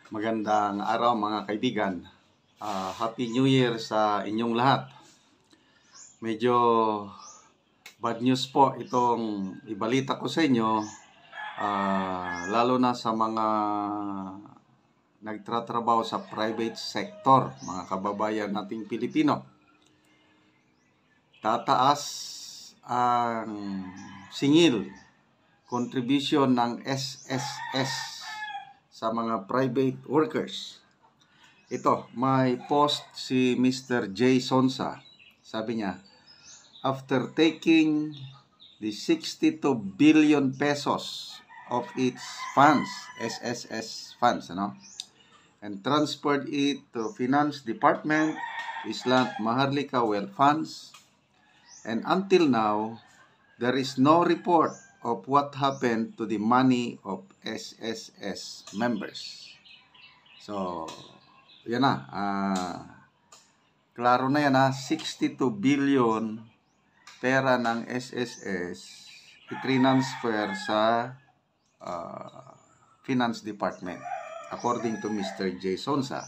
Magandang araw mga kaibigan. Happy New Year sa inyong lahat. Medyo bad news po itong ibalita ko sa inyo, lalo na sa mga nagtratrabaho sa private sector, mga kababayan nating Pilipino. Tataas ang singil, contribution ng SSS sa mga private workers. Ito, may post si Mr. Jay Sonsa. Sabi niya, after taking the 62 billion pesos of its funds, SSS funds, and transferred it to Finance Department, Island Maharlika Wealth Funds, and until now, there is no report of what happened to the money of SSS members. So, yan na. Klaro na yan 62 billion pera ng SSS i-transfer sa Finance Department, according to Mr. Jay Sonsa.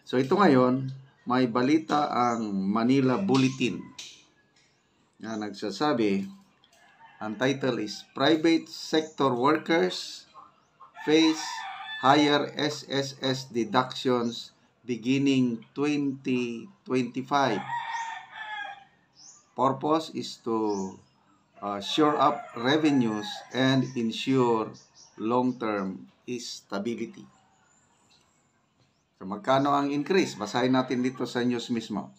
So, ito ngayon, may balita ang Manila Bulletin na nagsasabi, ang title is, Private Sector Workers Face Higher SSS Deductions Beginning 2025. Purpose is to shore up revenues and ensure long-term stability. So, magkano ang increase? Basahin natin dito sa news mismo.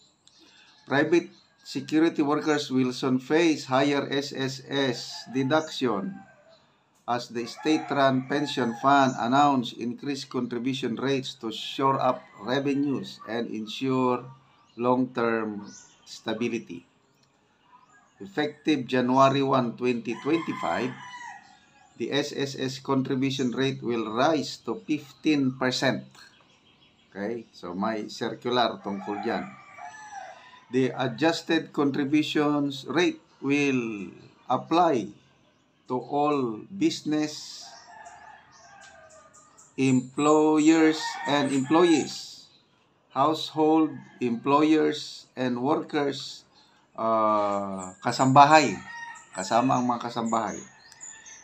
Private security workers will soon face higher SSS deduction as the state-run pension fund announced increased contribution rates to shore up revenues and ensure long-term stability. Effective January 1, 2025, the SSS contribution rate will rise to 15%. Okay? So, may circular tungkol dyan. The adjusted contributions rate will apply to all business, employers and employees, household employers and workers, kasambahay, kasama ang mga kasambahay,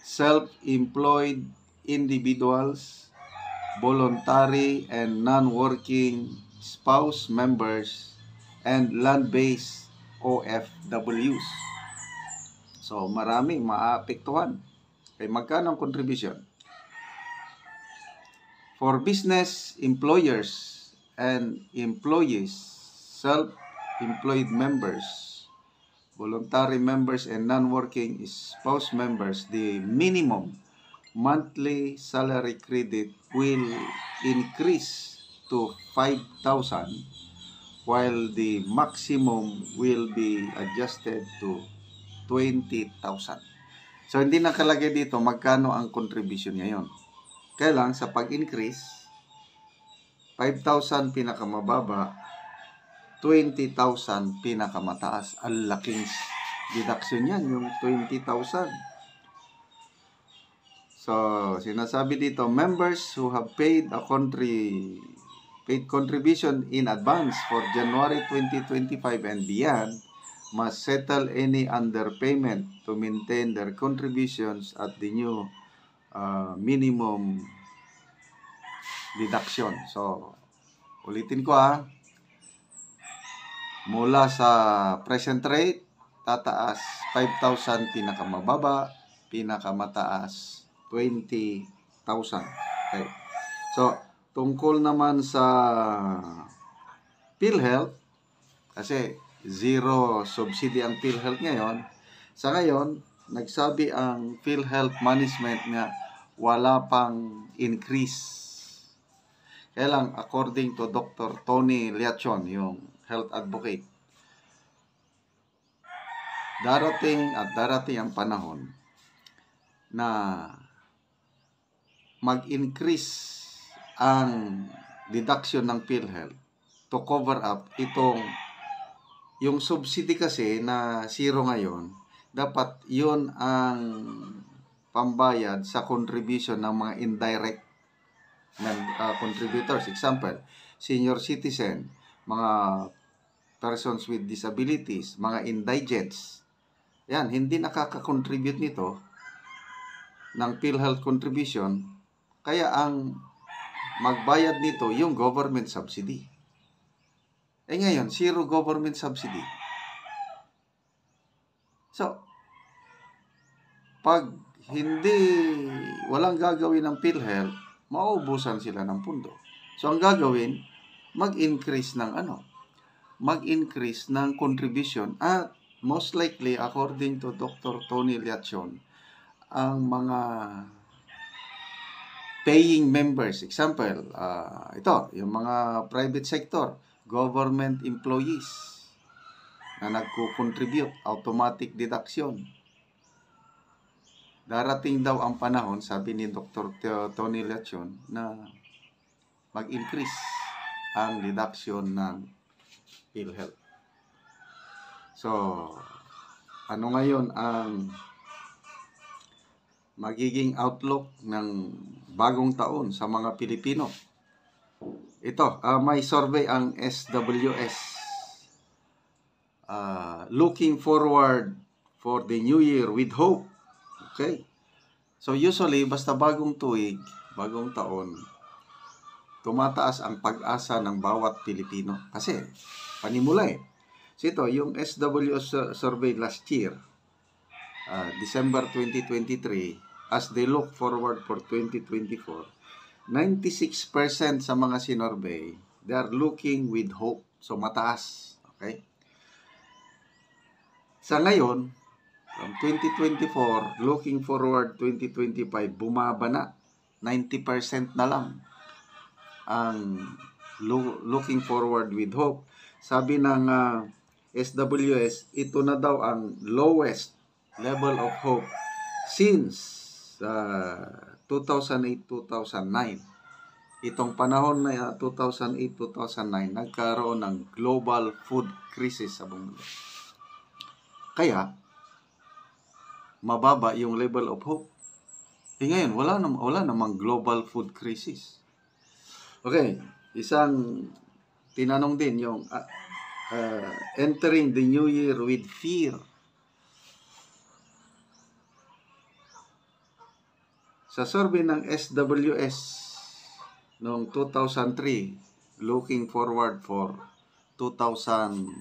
self-employed individuals, voluntary and non-working spouse members, and land-based OFWs. So, maraming maapektuhan. Kaya magkano ang contribution? For business employers and employees, self-employed members, voluntary members, and non-working spouse members, the minimum monthly salary credit will increase to 5,000, while the maximum will be adjusted to 20,000. So, hindi nakalagay dito magkano ang contribution ngayon. Kaya lang, sa pag-increase, 5,000 pinakamababa, 20,000 pinakamataas. Ang laking deduction yan, yung 20,000. So, sinasabi dito, members who have paid contribution in advance for January 2025 and beyond must settle any underpayment to maintain their contributions at the new minimum deduction. So, ulitin ko mula sa present rate, tataas 5,000 pinakamababa, pinakamataas 20,000. Okay. So, tungkol naman sa PhilHealth, kasi zero subsidy ang PhilHealth ngayon. Sa ngayon, nagsabi ang PhilHealth Management na wala pang increase. Kaya lang, according to Dr. Tony Liachon, yung health advocate, darating ang panahon na mag-increase ang deduction ng PhilHealth to cover up yung subsidy kasi na zero ngayon, dapat yun ang pambayad sa contribution ng mga indirect contributors. Example, senior citizen, mga persons with disabilities, mga indigents. Yan, hindi nakaka-contribute nito ng PhilHealth contribution, kaya ang magbayad nito yung government subsidy. Ngayon, zero government subsidy. So, pag walang gagawin ng PhilHealth, mauubusan sila ng pundo. So, ang gagawin, mag-increase ng contribution at most likely, according to Dr. Tony Liachon, ang mga paying members, example, ito, yung mga private sector, government employees na nagko-contribute, automatic deduction. Darating daw ang panahon, sabi ni Dr. Tony Liachon, na mag-increase ang deduction ng PhilHealth. So, ano ngayon ang magiging outlook ng bagong taon sa mga Pilipino? Ito, may survey ang SWS. Looking forward for the new year with hope. Okay. So usually, basta bagong tuig, bagong taon, tumataas ang pag-asa ng bawat Pilipino. Kasi, panimula eh. So ito, yung SWS survey last year, December 2023, as they look forward for 2024, 96% sa mga sinorvey, they are looking with hope. So, mataas. Okay? Sa ngayon, from 2024, looking forward 2025, bumaba na. 90% na lang ang looking forward with hope. Sabi ng SWS, ito na daw ang lowest level of hope since 2008-2009. Itong panahon na 2008-2009, nagkaroon ng global food crisis sa buong mundo. Kaya, mababa yung level of hope. Ngayon, wala namang global food crisis. Okay, isang tinanong din yung entering the new year with fear. Sa survey ng SWS noong 2003, looking forward for 2004,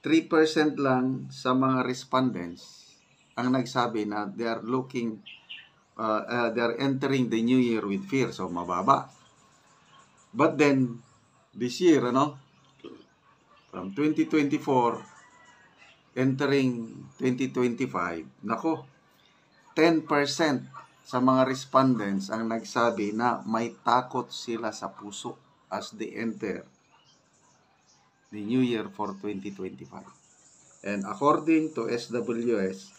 3% lang sa mga respondents ang nagsabi na they are entering the new year with fear. So, mababa. But then, this year, from 2024, entering 2025, 10% sa mga respondents ang nagsabi na may takot sila sa puso as they enter the new year for 2025. And according to SWS,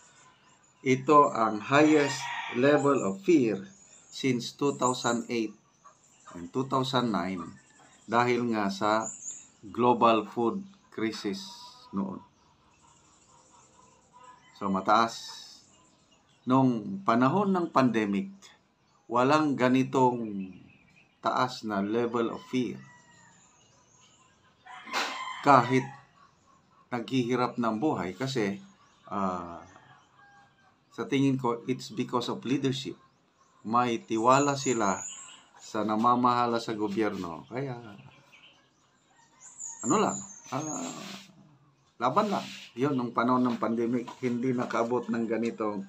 ito ang highest level of fear since 2008 and 2009 dahil nga sa global food crisis noon. So mataas. Nung panahon ng pandemic, walang ganitong taas na level of fear. Kahit naghihirap ng buhay kasi sa tingin ko, it's because of leadership. May tiwala sila sa namamahala sa gobyerno. Kaya, laban lang. Yun, nung panahon ng pandemic, hindi nakaabot ng ganitong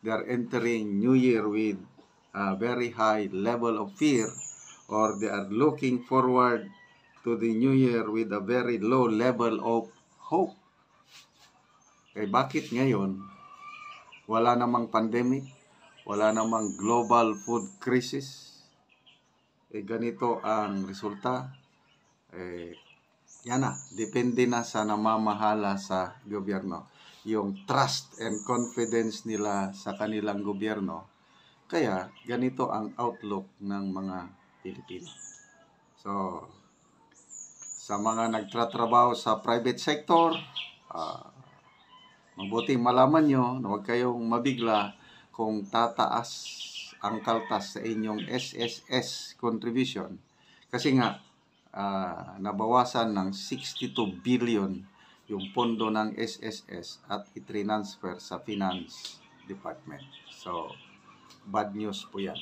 they are entering New Year with a very high level of fear, or they are looking forward to the New Year with a very low level of hope. Bakit ngayon, wala namang pandemic, wala namang global food crisis, ganito ang resulta? Yan na, depende na sa namamahala sa gobyerno. Yung trust and confidence nila sa kanilang gobyerno. Kaya, ganito ang outlook ng mga Pilipino. So, sa mga nagtatrabaho sa private sector, mabuting malaman nyo na huwag kayong mabigla kung tataas ang kaltas sa inyong SSS contribution. Kasi nga, nabawasan ng 62 billion yung pondo ng SSS at i-transfer sa Finance Department. So, bad news po yan.